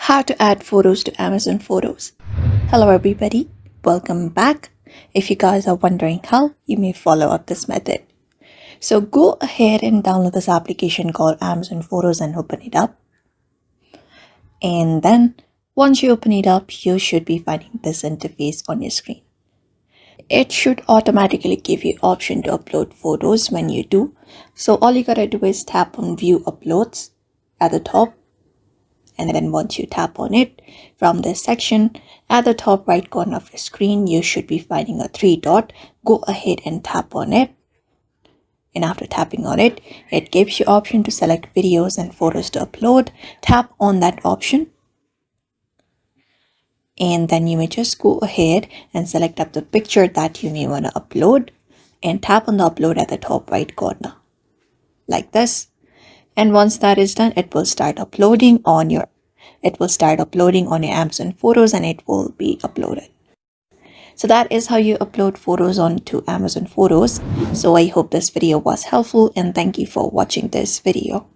How to add photos to Amazon Photos. Hello everybody, welcome back. If you guys are wondering how, you may follow up this method. So go ahead and download this application called Amazon Photos and open it up. And then once you open it up, you should be finding this interface on your screen. It should automatically give you option to upload photos when you do. So all you gotta do is tap on view uploads at the top. And then once you tap on it, from this section, at the top right corner of your screen, you should be finding a 3 dot. Go ahead and tap on it. And after tapping on it, it gives you option to select videos and photos to upload. Tap on that option. And then you may just go ahead and select up the picture that you may want to upload. And tap on the upload at the top right corner. Like this. And once that is done, it will start uploading on your Amazon Photos and it will be uploaded. So that is how you upload photos onto Amazon Photos. So I hope this video was helpful and thank you for watching this video.